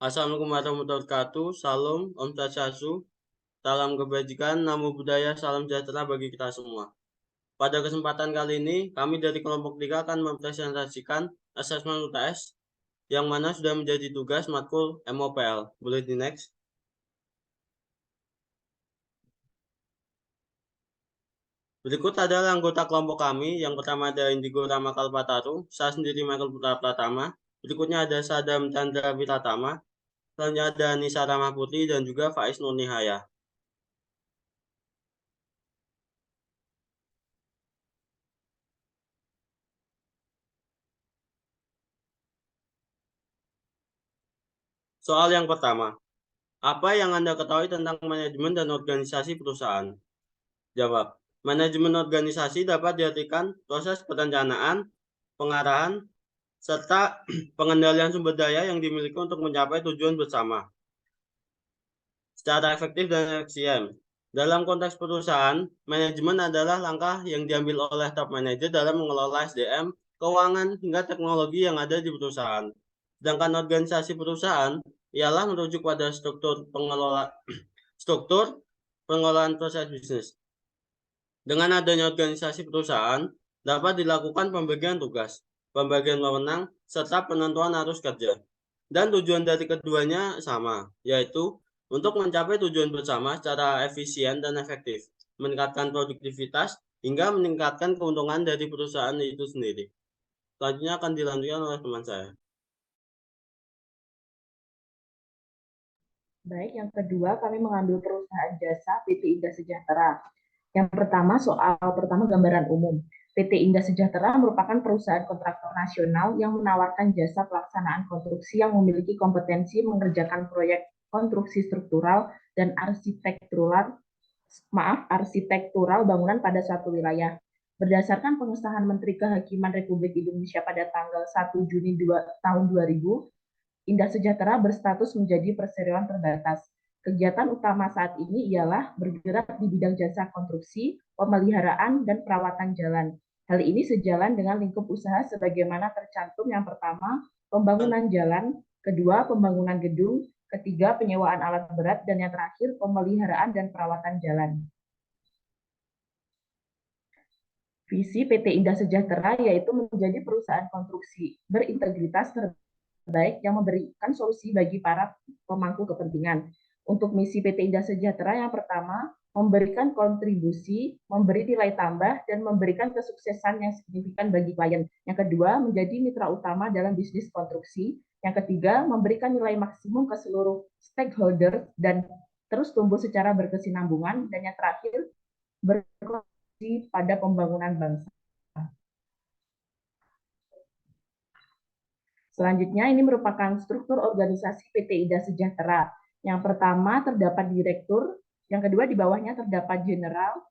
Assalamualaikum warahmatullahi wabarakatuh. Salam, Om Swastiastu, salam kebajikan, namo buddhaya, salam sejahtera bagi kita semua. Pada kesempatan kali ini, kami dari kelompok 3 akan mempresentasikan asesmen UTS yang mana sudah menjadi tugas matkul MOPL. Boleh di next. Berikut adalah anggota kelompok kami. Yang pertama ada Indigo Ramakal Pataru, saya sendiri Michael Putra Pratama. Berikutnya ada Sadam Chandra Wiratama. Selanjutnya ada Nisa Ramaputri dan juga Faiz Nurnihaya. Soal yang pertama, apa yang Anda ketahui tentang manajemen dan organisasi perusahaan? Jawab, manajemen organisasi dapat diartikan proses perencanaan, pengarahan, serta pengendalian sumber daya yang dimiliki untuk mencapai tujuan bersama secara efektif dan efisien. Dalam konteks perusahaan, manajemen adalah langkah yang diambil oleh top manager dalam mengelola SDM, keuangan, hingga teknologi yang ada di perusahaan. Sedangkan organisasi perusahaan ialah merujuk pada struktur pengelolaan proses bisnis. Dengan adanya organisasi perusahaan, dapat dilakukan pembagian tugas, pembagian wewenang, serta penentuan arus kerja. Dan tujuan dari keduanya sama, yaitu untuk mencapai tujuan bersama secara efisien dan efektif, meningkatkan produktivitas, hingga meningkatkan keuntungan dari perusahaan itu sendiri. Selanjutnya akan dilanjutkan oleh teman saya. Baik, yang kedua kami mengambil perusahaan jasa PT Indah Sejahtera. Yang pertama, soal pertama gambaran umum. PT Indah Sejahtera merupakan perusahaan kontraktor nasional yang menawarkan jasa pelaksanaan konstruksi yang memiliki kompetensi mengerjakan proyek konstruksi struktural dan arsitektural bangunan pada suatu wilayah. Berdasarkan pengesahan Menteri Kehakiman Republik Indonesia pada tanggal 1 Juni tahun 2000, Indah Sejahtera berstatus menjadi perseroan terbatas. Kegiatan utama saat ini ialah bergerak di bidang jasa konstruksi, pemeliharaan, dan perawatan jalan. Hal ini sejalan dengan lingkup usaha sebagaimana tercantum yang pertama, pembangunan jalan, kedua, pembangunan gedung, ketiga, penyewaan alat berat, dan yang terakhir, pemeliharaan dan perawatan jalan. Visi PT Indah Sejahtera yaitu menjadi perusahaan konstruksi berintegritas terbaik yang memberikan solusi bagi para pemangku kepentingan. Untuk misi PT Indah Sejahtera yang pertama, memberikan kontribusi, memberi nilai tambah, dan memberikan kesuksesan yang signifikan bagi klien. Yang kedua, menjadi mitra utama dalam bisnis konstruksi. Yang ketiga, memberikan nilai maksimum ke seluruh stakeholder dan terus tumbuh secara berkesinambungan. Dan yang terakhir, berkontribusi pada pembangunan bangsa. Selanjutnya, ini merupakan struktur organisasi PT Indah Sejahtera. Yang pertama terdapat direktur, yang kedua di bawahnya terdapat jenderal,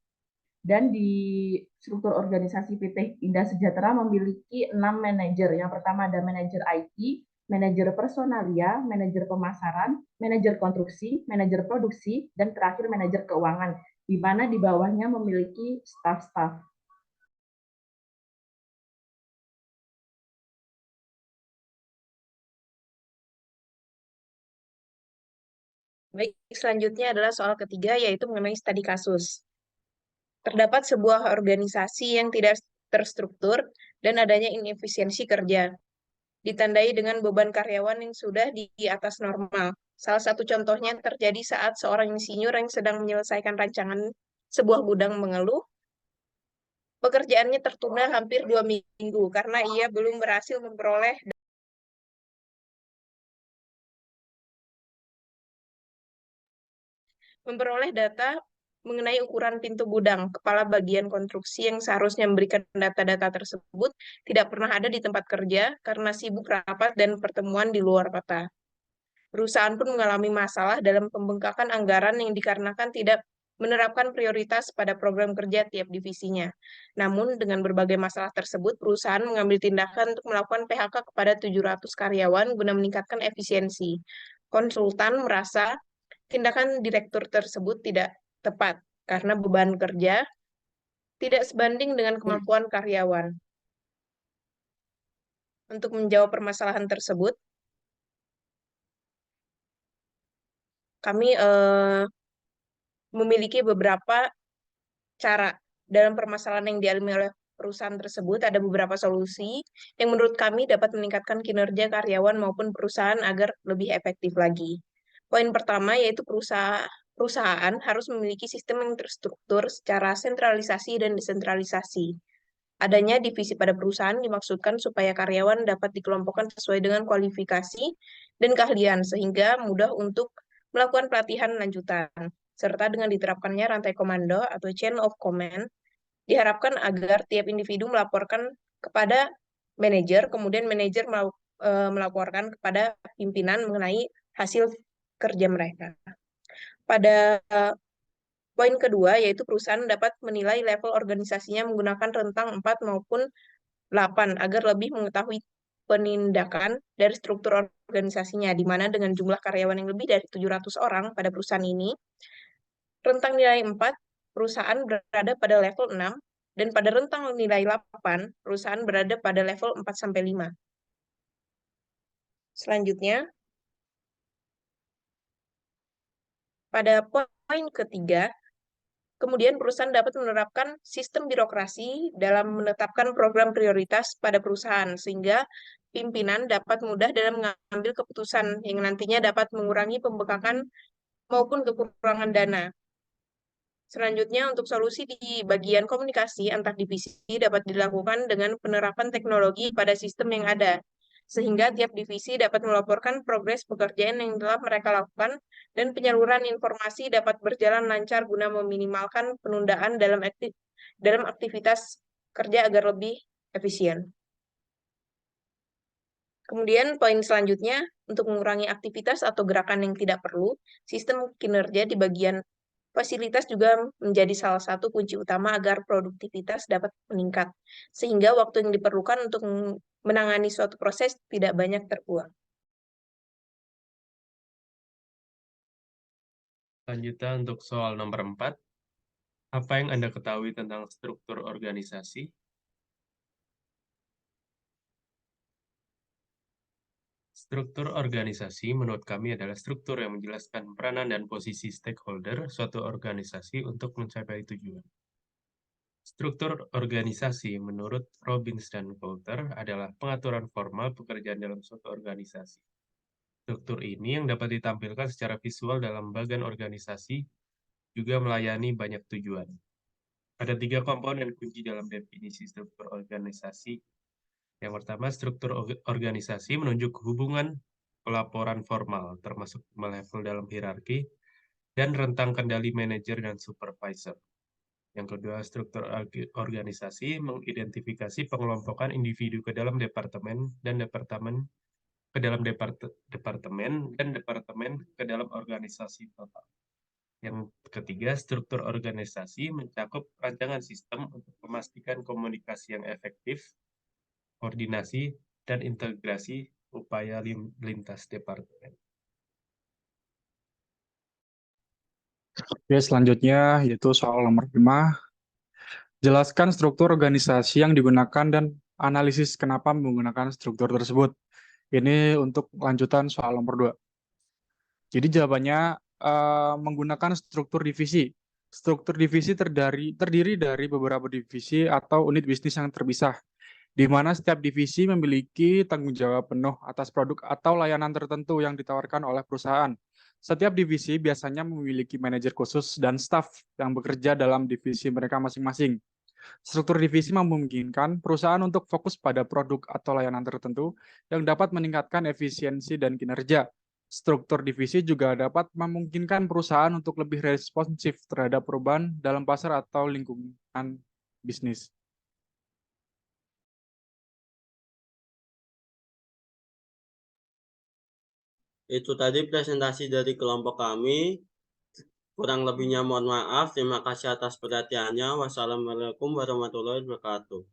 dan di struktur organisasi PT Indah Sejahtera memiliki 6 manajer. Yang pertama ada manajer IT, manajer personalia, manajer pemasaran, manajer konstruksi, manajer produksi, dan terakhir manajer keuangan, di mana di bawahnya memiliki staf-staf. Baik, selanjutnya adalah soal ketiga, yaitu mengenai studi kasus. Terdapat sebuah organisasi yang tidak terstruktur dan adanya inefisiensi kerja, ditandai dengan beban karyawan yang sudah di atas normal. Salah satu contohnya terjadi saat seorang insinyur yang sedang menyelesaikan rancangan sebuah gudang mengeluh, pekerjaannya tertunda hampir 2 minggu karena ia belum berhasil memperoleh data mengenai ukuran pintu gudang. Kepala bagian konstruksi yang seharusnya memberikan data-data tersebut tidak pernah ada di tempat kerja karena sibuk rapat dan pertemuan di luar kota. Perusahaan pun mengalami masalah dalam pembengkakan anggaran yang dikarenakan tidak menerapkan prioritas pada program kerja tiap divisinya. Namun, dengan berbagai masalah tersebut, perusahaan mengambil tindakan untuk melakukan PHK kepada 700 karyawan guna meningkatkan efisiensi. Konsultan merasa tindakan direktur tersebut tidak tepat karena beban kerja tidak sebanding dengan kemampuan karyawan. Untuk menjawab permasalahan tersebut, kami memiliki beberapa cara dalam permasalahan yang dialami oleh perusahaan tersebut. Ada beberapa solusi yang menurut kami dapat meningkatkan kinerja karyawan maupun perusahaan agar lebih efektif lagi. Poin pertama yaitu perusahaan harus memiliki sistem yang terstruktur secara sentralisasi dan desentralisasi. Adanya divisi pada perusahaan dimaksudkan supaya karyawan dapat dikelompokkan sesuai dengan kualifikasi dan keahlian, sehingga mudah untuk melakukan pelatihan lanjutan. Serta dengan diterapkannya rantai komando atau chain of command, diharapkan agar tiap individu melaporkan kepada manajer, kemudian manajer melaporkan kepada pimpinan mengenai hasil kerja mereka. Pada poin kedua, yaitu perusahaan dapat menilai level organisasinya menggunakan rentang 4 maupun 8 agar lebih mengetahui penindakan dari struktur organisasinya, di mana dengan jumlah karyawan yang lebih dari 700 orang pada perusahaan ini, rentang nilai 4, perusahaan berada pada level 6, dan pada rentang nilai 8, perusahaan berada pada level 4-5. Selanjutnya, pada poin ketiga, kemudian perusahaan dapat menerapkan sistem birokrasi dalam menetapkan program prioritas pada perusahaan, sehingga pimpinan dapat mudah dalam mengambil keputusan yang nantinya dapat mengurangi pembengkakan maupun kekurangan dana. Selanjutnya, untuk solusi di bagian komunikasi antar divisi dapat dilakukan dengan penerapan teknologi pada sistem yang ada, sehingga tiap divisi dapat melaporkan progres pekerjaan yang telah mereka lakukan dan penyaluran informasi dapat berjalan lancar guna meminimalkan penundaan dalam aktivitas kerja agar lebih efisien. Kemudian poin selanjutnya, untuk mengurangi aktivitas atau gerakan yang tidak perlu, sistem kinerja di bagian fasilitas juga menjadi salah satu kunci utama agar produktivitas dapat meningkat, sehingga waktu yang diperlukan untuk menangani suatu proses tidak banyak terbuang. Lanjutan untuk soal nomor 4. Apa yang Anda ketahui tentang struktur organisasi? Struktur organisasi menurut kami adalah struktur yang menjelaskan peranan dan posisi stakeholder suatu organisasi untuk mencapai tujuan. Struktur organisasi menurut Robbins dan Coulter adalah pengaturan formal pekerjaan dalam suatu organisasi. Struktur ini yang dapat ditampilkan secara visual dalam bagian organisasi juga melayani banyak tujuan. Ada 3 komponen kunci dalam definisi struktur organisasi. Yang pertama, struktur organisasi menunjuk hubungan pelaporan formal, termasuk level dalam hierarki, dan rentang kendali manajer dan supervisor. Yang kedua, struktur organisasi mengidentifikasi pengelompokan individu ke dalam departemen dan departemen ke dalam departemen dan departemen ke dalam organisasi total. Yang ketiga, struktur organisasi mencakup rancangan sistem untuk memastikan komunikasi yang efektif, koordinasi, dan integrasi upaya lintas departemen. Oke, selanjutnya yaitu soal nomor 5. Jelaskan struktur organisasi yang digunakan dan analisis kenapa menggunakan struktur tersebut. Ini untuk lanjutan soal nomor 2. Jadi jawabannya menggunakan struktur divisi. Struktur divisi terdiri dari beberapa divisi atau unit bisnis yang terpisah, di mana setiap divisi memiliki tanggung jawab penuh atas produk atau layanan tertentu yang ditawarkan oleh perusahaan. Setiap divisi biasanya memiliki manajer khusus dan staf yang bekerja dalam divisi mereka masing-masing. Struktur divisi memungkinkan perusahaan untuk fokus pada produk atau layanan tertentu yang dapat meningkatkan efisiensi dan kinerja. Struktur divisi juga dapat memungkinkan perusahaan untuk lebih responsif terhadap perubahan dalam pasar atau lingkungan bisnis. Itu tadi presentasi dari kelompok kami. Kurang lebihnya mohon maaf. Terima kasih atas perhatiannya. Wassalamualaikum warahmatullahi wabarakatuh.